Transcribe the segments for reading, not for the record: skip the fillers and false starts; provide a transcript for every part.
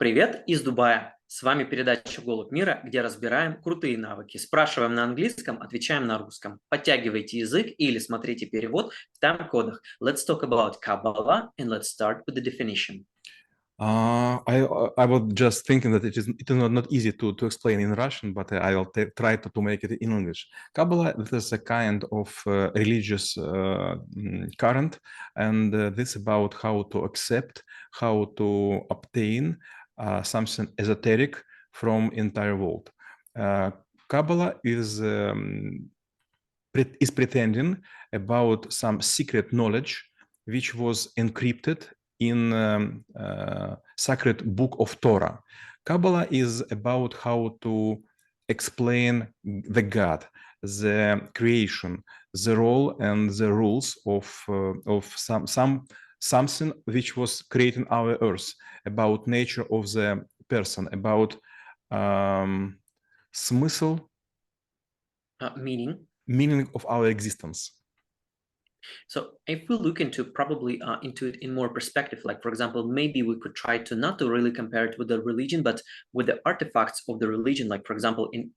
Привет из Дубая! С вами передача «Голубь мира», где разбираем крутые навыки. Спрашиваем на английском, отвечаем на русском. Подтягивайте язык или смотрите перевод в тайм-кодах. Let's talk about Каббала and let's start with the definition. I was just thinking that it is not easy to explain in Russian, but I will try to make it in English. Kabbalah, this is a kind of religious current, and this about how to accept, how to obtain something esoteric from entire world. Kabbalah is pretending about some secret knowledge which was encrypted in sacred book of Torah. Kabbalah is about how to explain the God, the creation, the role and the rules of something which was creating our earth, about nature of the person, about смысл, meaning of our existence. So if we look into probably into it in more perspective, like for example, maybe we could try to not to really compare it with the religion, but with the artifacts of the religion. Like for example, in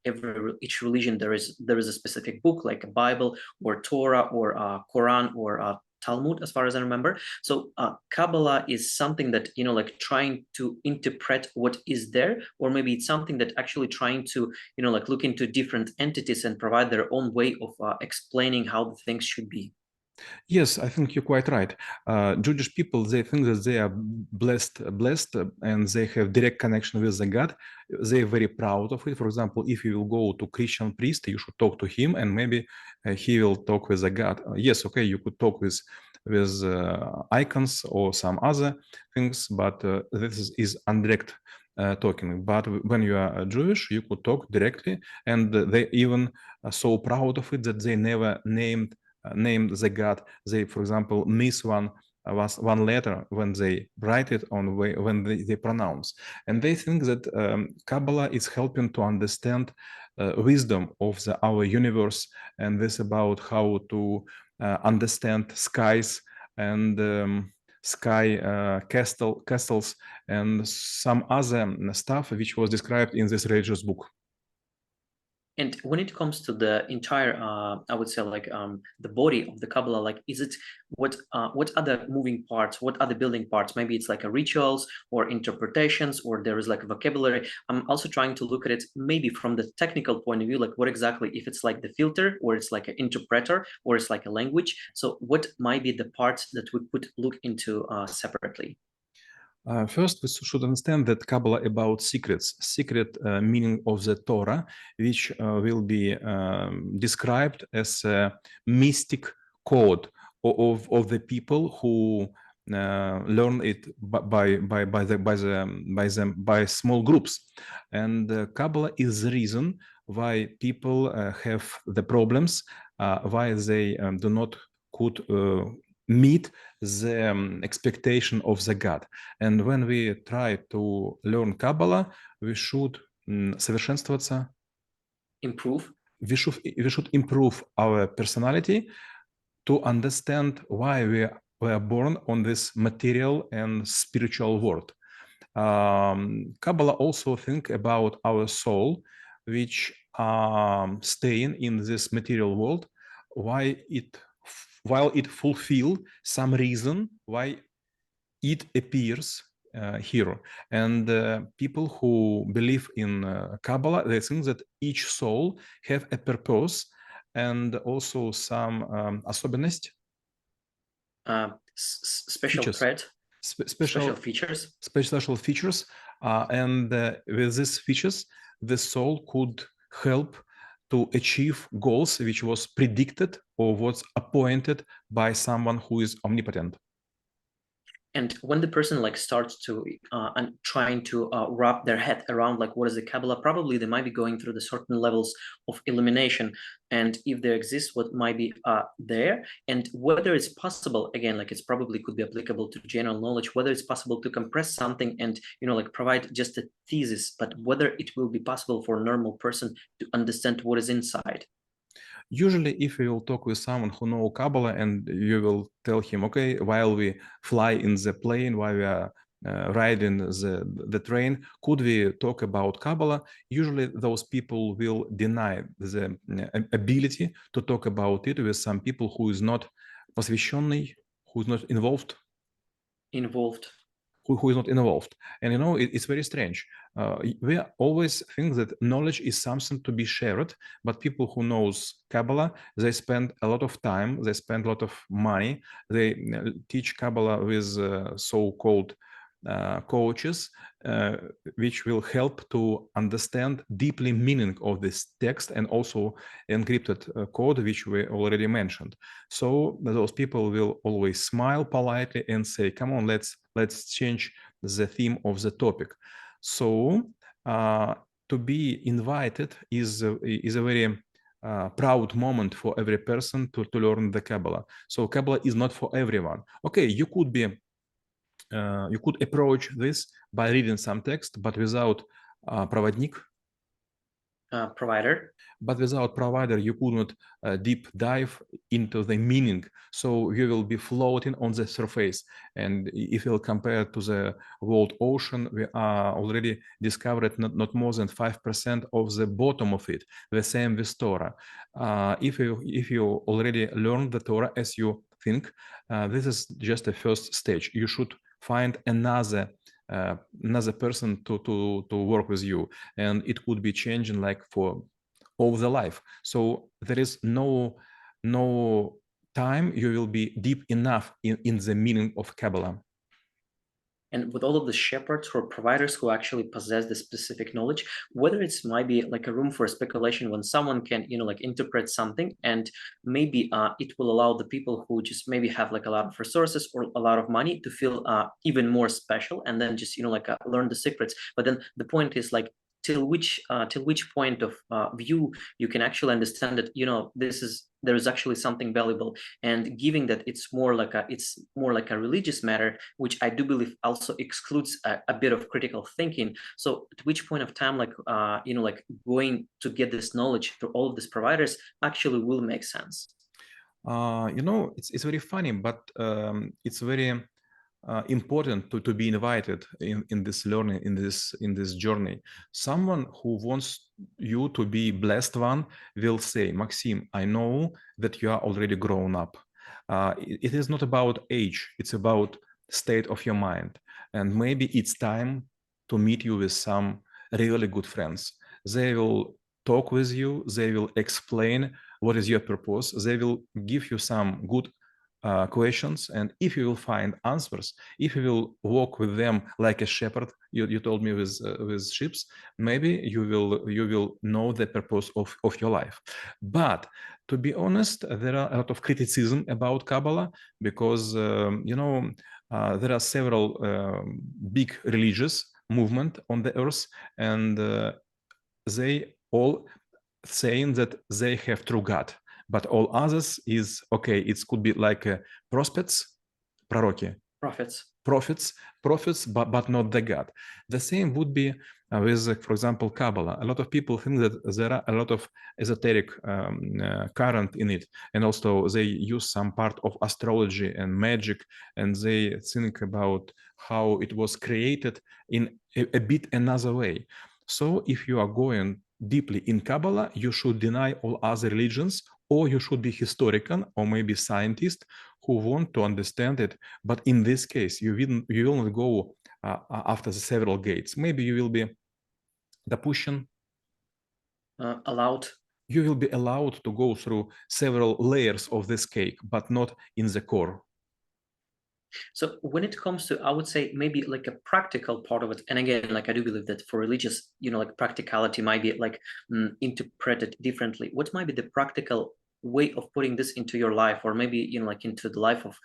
each religion there is a specific book, like a Bible or Torah or Quran or Talmud, as far as I remember. So Kabbalah is something that, like trying to interpret what is there, or maybe it's something that actually trying to, like look into different entities and provide their own way of explaining how the things should be. Yes, I think you're quite right. Jewish people, they think that they are blessed, and they have direct connection with the God. They're very proud of it. For example, if you will go to Christian priest, you should talk to him, and maybe he will talk with the God. Yes, okay, you could talk with icons or some other things, but this is indirect talking. But when you are Jewish, you could talk directly, and they even are so proud of it that they never named the God. They, for example, miss one letter when they write it on when they pronounce, and they think that Kabbalah is helping to understand wisdom of our universe, and this about how to understand skies and castles and some other stuff which was described in this religious book. And when it comes to the entire, I would say like the body of the Kabbalah, like is it what are the moving parts? What are the building parts? Maybe it's like a rituals or interpretations, or there is like a vocabulary. I'm also trying to look at it maybe from the technical point of view, like what exactly, if it's like the filter, or it's like an interpreter, or it's like a language. So what might be the parts that we could look into separately? First, we should understand that Kabbalah about secret meaning of the Torah, which will be described as a mystic code of the people who learn it by small groups, and Kabbalah is the reason why people have the problems, why they do not could meet the expectation of the God. And when we try to learn Kabbalah, we should совершенствоваться. Improve. We should improve our personality to understand why we were born on this material and spiritual world. Kabbalah also think about our soul, which staying in this material world, while it fulfill some reason why it appears here. And people who believe in Kabbalah, they think that each soul have a purpose and also some особенность, Special features, trait, special features. special features, and with these features, the soul could help to achieve goals which was predicted or was appointed by someone who is omnipotent. And when the person like starts to and trying to wrap their head around like what is the Kabbalah, probably they might be going through the certain levels of illumination, and if there exists, what might be there, and whether it's possible, again, like it's probably could be applicable to general knowledge, whether it's possible to compress something and like provide just a thesis, but whether it will be possible for a normal person to understand what is inside. Usually, if you will talk with someone who knows Kabbalah and you will tell him, okay, while we fly in the plane, while we are riding the train, could we talk about Kabbalah? Usually those people will deny the ability to talk about it with some people who is not посвященный, who is not involved. Who is not involved. And you know, it's very strange. We always think that knowledge is something to be shared, but people who knows Kabbalah, they spend a lot of time, they spend a lot of money, they teach Kabbalah with so-called coaches, which will help to understand deeply meaning of this text and also encrypted code, which we already mentioned. So those people will always smile politely and say, come on, let's change the theme of the topic. So to be invited is a very proud moment for every person to learn the Kabbalah. So Kabbalah is not for everyone. Okay, you could approach this by reading some text, but without проводник, provider. But without provider, you could not deep dive into the meaning. So you will be floating on the surface. And if you'll compare to the world ocean, we are already discovered not more than 5% of the bottom of it. The same with Torah. If you already learned the Torah as you think, this is just a first stage. You should find another person to work with you, and it could be changing like for all the life. So there is no time you will be deep enough in the meaning of Kabbalah. And with all of the shepherds or providers who actually possess the specific knowledge, whether it's might be like a room for speculation when someone can, like interpret something, and maybe it will allow the people who just maybe have like a lot of resources or a lot of money to feel even more special, and then just learn the secrets. But then the point is like, till which point of view you can actually understand that there is actually something valuable, and giving that it's more like a religious matter, which I do believe also excludes a bit of critical thinking. So at which point of time going to get this knowledge through all of these providers actually will make sense. It's very funny, but it's very important to be invited in this learning, in this journey. Someone who wants you to be blessed one will say, Maxim, I know that you are already grown up. It is not about age, it's about state of your mind. And maybe it's time to meet you with some really good friends. They will talk with you, they will explain what is your purpose, they will give you some good questions, and if you will find answers, if you will walk with them like a shepherd, you told me with sheep, maybe you will know the purpose of your life. But to be honest, there are a lot of criticism about Kabbalah because there are several big religious movement on the earth, and they all saying that they have true God. But all others is okay. It could be like prophets, proroки, prophets, but not the God. The same would be with, for example, Kabbalah. A lot of people think that there are a lot of esoteric current in it, and also they use some part of astrology and magic, and they think about how it was created in a bit another way. So if you are going deeply in Kabbalah, you should deny all other religions, or you should be historian or maybe scientist who want to understand it. But in this case, you will not go after the several gates. Maybe you will be допущен, allowed. You will be allowed to go through several layers of this cake, but not in the core. So when it comes to, I would say maybe like a practical part of it, and again, like I do believe that for religious, like practicality might be like interpreted differently. What might be the practical way of putting this into your life, or maybe like into the life of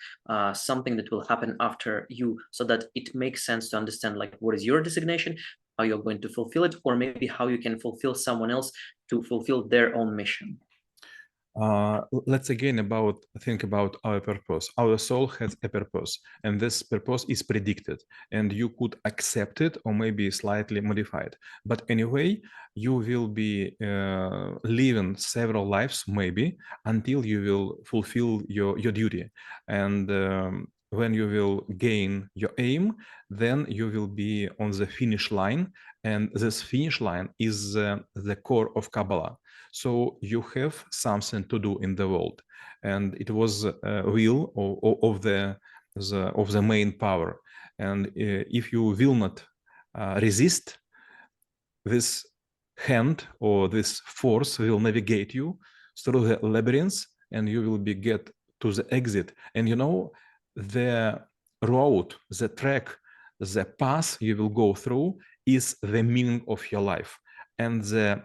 something that will happen after you, so that it makes sense to understand like what is your designation, how you're going to fulfill it, or maybe how you can fulfill someone else to fulfill their own mission. Let's again think about our purpose. Our soul has a purpose, and this purpose is predicted, and you could accept it or maybe slightly modify it. But anyway, you will be living several lives maybe until you will fulfill your duty. And when you will gain your aim, then you will be on the finish line, and this finish line is the core of Kabbalah. So you have something to do in the world, and it was will of the main power. And if you will not resist, this hand or this force will navigate you through the labyrinth, and you will be get to the exit. And you know, the road, the track, the path you will go through is the meaning of your life. And the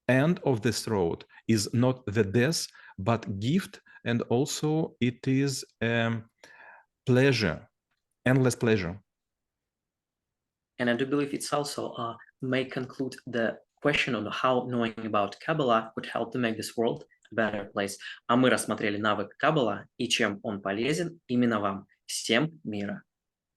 end of this road is not the death, but gift. And also it is pleasure, endless pleasure. And I do believe it's also may conclude the question on how knowing about Kabbalah could help to make this world a better place. А мы рассмотрели навык Каббала и чем он полезен именно вам. Всем мира!